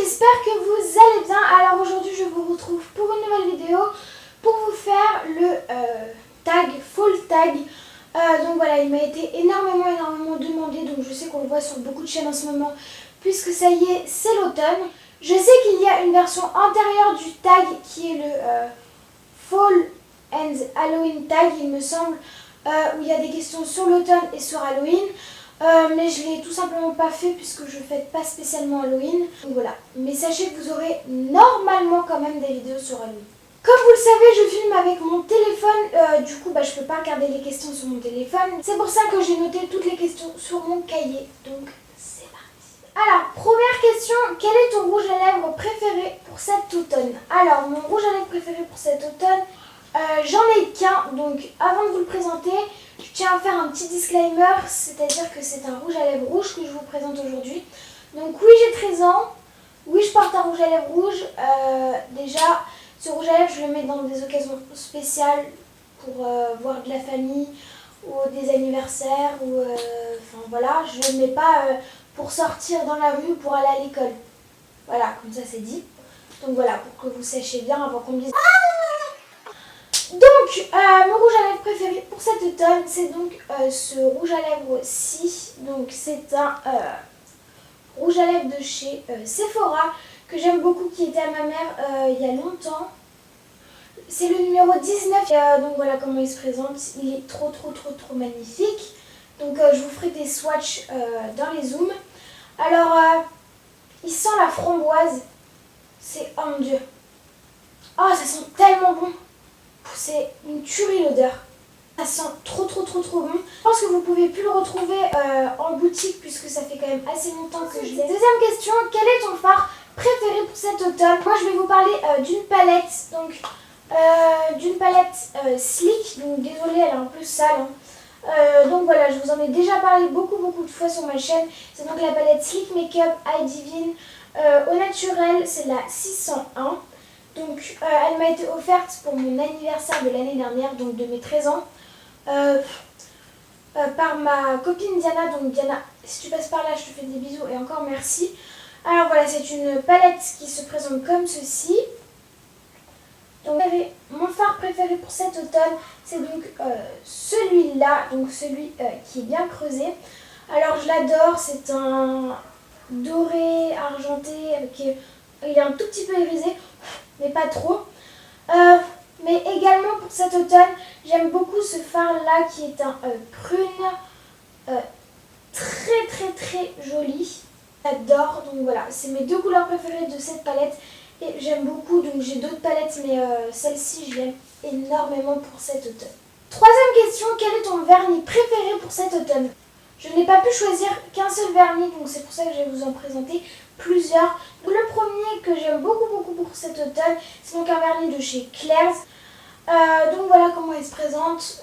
j'espère que vous allez bien. Alors aujourd'hui je vous retrouve pour une nouvelle vidéo pour vous faire le tag, full tag. Donc voilà, il m'a été énormément demandé, donc je sais qu'on le voit sur beaucoup de chaînes en ce moment, puisque ça y est, c'est l'automne. Je sais qu'il y a une version antérieure du tag qui est le Fall and Halloween tag, il me semble, où il y a des questions sur l'automne et sur Halloween. Mais je l'ai tout simplement pas fait puisque je ne fête pas spécialement Halloween. Donc voilà. Mais sachez que vous aurez normalement quand même des vidéos sur Halloween. Comme vous le savez, je filme avec mon téléphone. Du coup, je peux pas regarder les questions sur mon téléphone. C'est pour ça que j'ai noté toutes les questions sur mon cahier. Donc c'est parti. Alors, première question. Quel est ton rouge à lèvres préféré pour cet automne? Alors, mon rouge à lèvres préféré pour cet automne, j'en ai qu'un. Donc avant de vous le présenter, je tiens à faire un petit disclaimer, c'est-à-dire que c'est un rouge à lèvres rouge que je vous présente aujourd'hui. Donc oui, j'ai 13 ans, oui, je porte un rouge à lèvres rouge. Déjà, ce rouge à lèvres, je le mets dans des occasions spéciales pour voir de la famille ou des anniversaires. Enfin voilà, je ne le mets pas pour sortir dans la rue ou pour aller à l'école. Voilà, comme ça c'est dit. Donc voilà, pour que vous sachiez bien avant qu'on me dise... Donc, mon rouge à lèvres préféré pour cet automne, c'est donc ce rouge à lèvres-ci. Donc, c'est un rouge à lèvres de chez Sephora que j'aime beaucoup, qui était à ma mère il y a longtemps. C'est le numéro 19. Donc, voilà comment il se présente. Il est trop magnifique. Donc, je vous ferai des swatchs dans les zooms. Alors, il sent la framboise. C'est... Oh mon dieu. Oh, ça sent tellement bon. C'est une tuerie l'odeur. Ça sent trop bon. Je pense que vous pouvez plus le retrouver en boutique puisque ça fait quand même assez longtemps que je l'ai. Deuxième question, quel est ton fard préféré pour cet automne? Moi je vais vous parler d'une palette. Donc d'une palette Sleek. Donc désolée, elle est un peu sale. Donc voilà, je vous en ai déjà parlé beaucoup de fois sur ma chaîne. C'est donc la palette Sleek Makeup Eye Divine. Au naturel, c'est la 601. Donc elle m'a été offerte pour mon anniversaire de l'année dernière, donc de mes 13 ans, par ma copine Diana. Donc Diana, si tu passes par là, je te fais des bisous et encore merci. Alors voilà, c'est une palette qui se présente comme ceci. Donc mon fard préféré pour cet automne, c'est donc celui-là, donc celui qui est bien creusé. Alors je l'adore, c'est un doré argenté, il est un tout petit peu irisé, mais pas trop. Mais également pour cet automne, j'aime beaucoup ce fard là qui est un prune très joli. J'adore, donc voilà, c'est mes deux couleurs préférées de cette palette et j'aime beaucoup. Donc j'ai d'autres palettes, mais celle-ci je l'aime énormément pour cet automne. Troisième question, quel est ton vernis préféré pour cet automne? Je n'ai pas pu choisir qu'un seul vernis, donc c'est pour ça que je vais vous en présenter plusieurs. Le premier que j'aime beaucoup pour cet automne, c'est donc un vernis de chez Claire's. Donc voilà comment il se présente.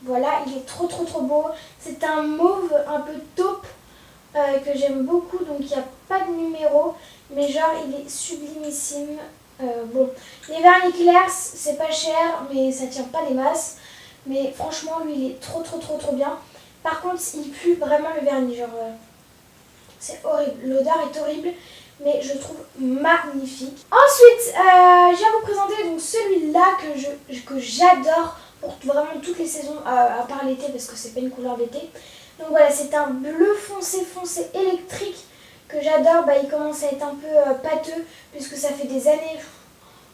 Voilà, il est trop beau. C'est un mauve un peu taupe que j'aime beaucoup. Donc il n'y a pas de numéro, mais genre il est sublimissime. Bon, les vernis Claire's, c'est pas cher, mais ça tient pas les masses. Mais franchement, lui, il est trop bien. Par contre, il pue vraiment le vernis, genre c'est horrible, l'odeur est horrible, mais je trouve magnifique. Ensuite, je viens vous présenter donc celui-là que j'adore pour vraiment toutes les saisons, à part l'été parce que c'est pas une couleur d'été. Donc voilà, c'est un bleu foncé électrique que j'adore. Il commence à être un peu pâteux puisque ça fait des années,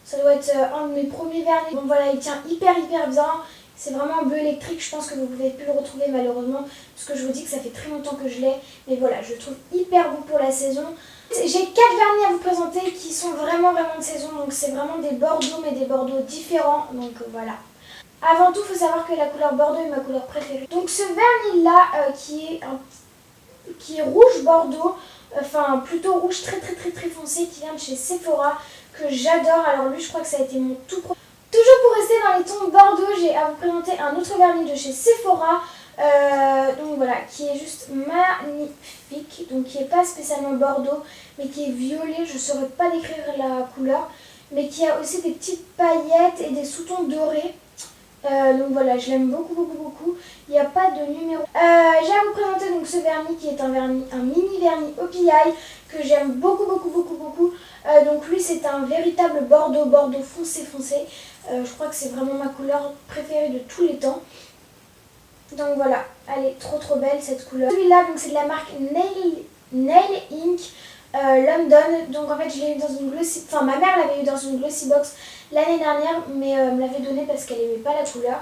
ça doit être un de mes premiers vernis. Donc voilà, il tient hyper bien. C'est vraiment un bleu électrique, je pense que vous ne pouvez plus le retrouver malheureusement, parce que je vous dis que ça fait très longtemps que je l'ai. Mais voilà, je le trouve hyper beau pour la saison. J'ai 4 vernis à vous présenter qui sont vraiment de saison, donc c'est vraiment des bordeaux, mais des bordeaux différents, donc voilà. Avant tout, il faut savoir que la couleur bordeaux est ma couleur préférée. Donc ce vernis-là, qui est rouge bordeaux, enfin plutôt rouge très foncé, qui vient de chez Sephora, que j'adore. Alors lui, je crois que ça a été mon tout premier. Toujours pour rester dans les tons bordeaux, j'ai à vous présenter un autre vernis de chez Sephora, donc voilà, qui est juste magnifique, donc qui n'est pas spécialement bordeaux, mais qui est violet, je ne saurais pas décrire la couleur, mais qui a aussi des petites paillettes et des sous-tons dorés. Donc voilà, je l'aime beaucoup, beaucoup, beaucoup. Il n'y a pas de numéro. J'ai à vous présenter donc ce vernis qui est un mini vernis OPI que j'aime beaucoup, beaucoup, beaucoup, beaucoup. Donc lui, c'est un véritable bordeaux foncé, foncé. Je crois que c'est vraiment ma couleur préférée de tous les temps. Donc voilà, elle est trop, trop belle cette couleur. Celui-là, donc c'est de la marque Nail Ink. London, donc en fait je l'ai eu dans une glossy, enfin ma mère l'avait eu dans une glossy box l'année dernière, mais me l'avait donné parce qu'elle aimait pas la couleur.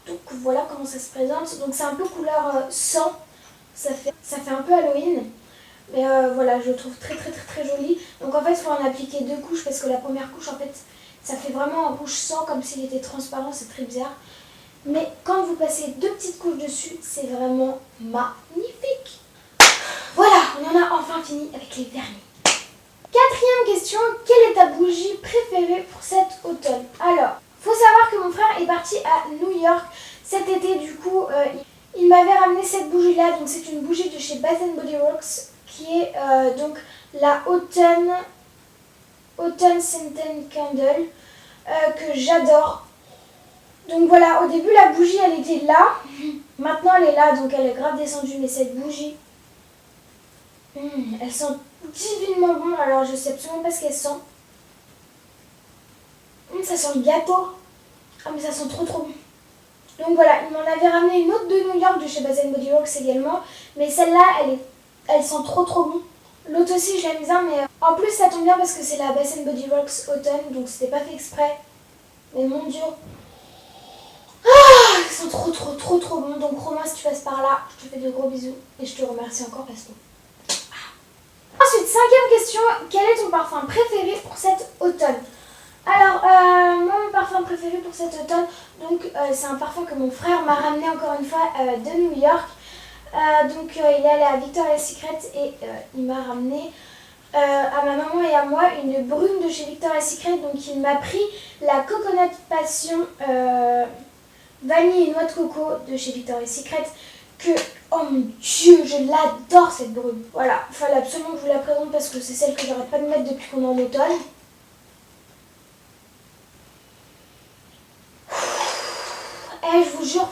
Donc voilà comment ça se présente. Donc c'est un peu couleur sang, ça fait un peu Halloween, mais voilà, je le trouve très très très très joli. Donc en fait il faut en appliquer 2 couches parce que la première couche en fait ça fait vraiment un rouge sang comme s'il était transparent, c'est très bizarre. Mais quand vous passez 2 petites couches dessus, c'est vraiment magnifique. Voilà, on en a enfin fini avec les vernis. Quatrième question, quelle est ta bougie préférée pour cet automne? Alors, faut savoir que mon frère est parti à New York cet été, du coup, il m'avait ramené cette bougie-là. Donc c'est une bougie de chez Bath Body Works qui est donc la Autumn Scented Candle que j'adore. Donc voilà, au début la bougie elle était là, maintenant elle est là, donc elle est grave descendue, mais cette bougie... elle sent divinement bon, alors je sais absolument pas ce qu'elle sent. Ça sent le gâteau. Ah mais ça sent trop trop bon. Donc voilà, il m'en avait ramené une autre de New York de chez Bath Body Works également. Mais celle-là, elle sent trop trop bon. L'autre aussi je l'aime bien, mais en plus ça tombe bien parce que c'est la Bath Body Works Autumn, donc c'était pas fait exprès. Mais mon dieu. Ah, ils sont trop trop trop trop bons. Donc Romain, si tu passes par là, je te fais de gros bisous. Et je te remercie encore parce que... Ensuite, cinquième question, quel est ton parfum préféré pour cet automne? Alors, moi, mon parfum préféré pour cet automne, donc c'est un parfum que mon frère m'a ramené encore une fois de New York. Donc, il est allé à Victoria's Secret et il m'a ramené à ma maman et à moi une brume de chez Victoria's Secret. Donc, il m'a pris la Coconut Passion vanille et noix de coco de chez Victoria's Secret. Que, oh mon dieu, je l'adore cette brume. Voilà, il fallait absolument que je vous la présente parce que c'est celle que j'arrête pas de mettre depuis qu'on est en automne. Et je vous jure,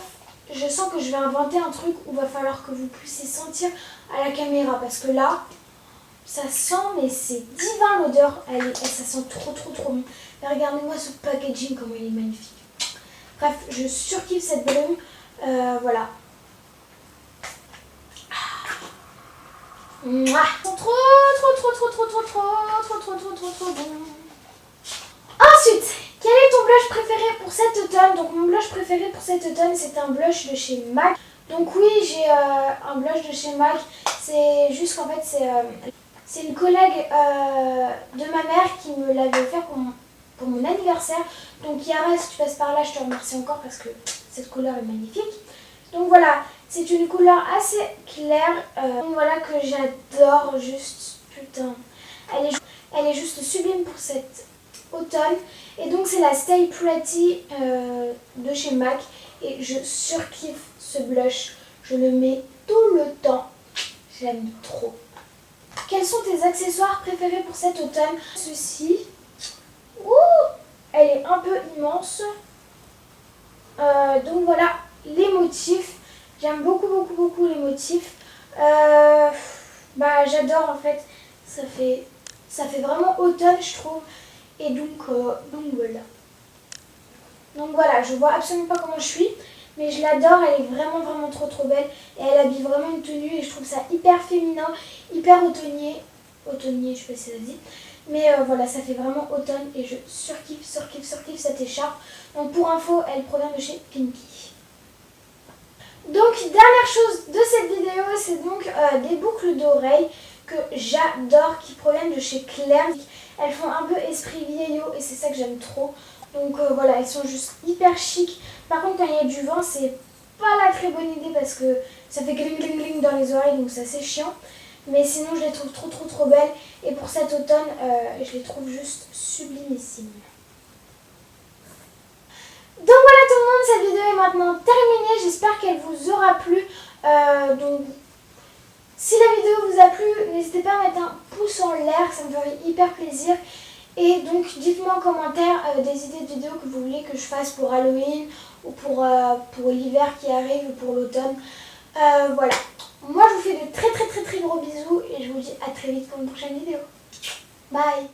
je sens que je vais inventer un truc où il va falloir que vous puissiez sentir à la caméra. Parce que là, ça sent, mais c'est divin l'odeur. Ça sent trop trop trop bon. Et regardez-moi ce packaging, comment il est magnifique. Bref, je surkiffe cette brume. Voilà. Mouah. Trop bon. Ensuite, quel est ton blush préféré pour cet automne? Donc mon blush préféré pour cet automne, c'est un blush de chez MAC. Donc oui, j'ai un blush de chez MAC. C'est juste qu'en fait, c'est une collègue de ma mère qui me l'avait offert pour mon anniversaire. Donc Yara, si tu passes par là, je te remercie encore parce que cette couleur est magnifique. Donc voilà, c'est une couleur assez claire, donc voilà, que j'adore juste, putain. Elle est juste sublime pour cet automne. Et donc c'est la Stay Pretty de chez MAC. Et je surkiffe ce blush, je le mets tout le temps, j'aime trop. Quels sont tes accessoires préférés pour cet automne? Ceci, elle est un peu immense. Donc voilà, les motifs, j'aime beaucoup beaucoup beaucoup les motifs. J'adore en fait, ça fait vraiment automne je trouve. Et donc voilà. Donc voilà, je vois absolument pas comment je suis, mais je l'adore, elle est vraiment vraiment trop trop belle. Et elle habille vraiment une tenue et je trouve ça hyper féminin, hyper automnier, je sais pas si ça se dit. Mais voilà, ça fait vraiment automne et je surkiffe cette écharpe. Donc pour info, elle provient de chez Pinky. Donc dernière chose de cette vidéo, c'est donc des boucles d'oreilles que j'adore qui proviennent de chez Claire. Elles font un peu esprit vieillot et c'est ça que j'aime trop. Donc voilà, elles sont juste hyper chic. Par contre quand il y a du vent, c'est pas la très bonne idée parce que ça fait gling gling gling dans les oreilles, donc c'est assez chiant. Mais sinon je les trouve trop trop trop belles. Et pour cet automne, je les trouve juste sublimissimes. Donc voilà tout le monde, cette vidéo est maintenant terminée. J'espère qu'elle vous aura plu. Donc si la vidéo vous a plu, n'hésitez pas à mettre un pouce en l'air, ça me ferait hyper plaisir. Et donc dites-moi en commentaire des idées de vidéos que vous voulez que je fasse pour Halloween ou pour l'hiver qui arrive ou pour l'automne. Voilà. Moi je vous fais de très gros bisous et je vous dis à très vite pour une prochaine vidéo. Bye.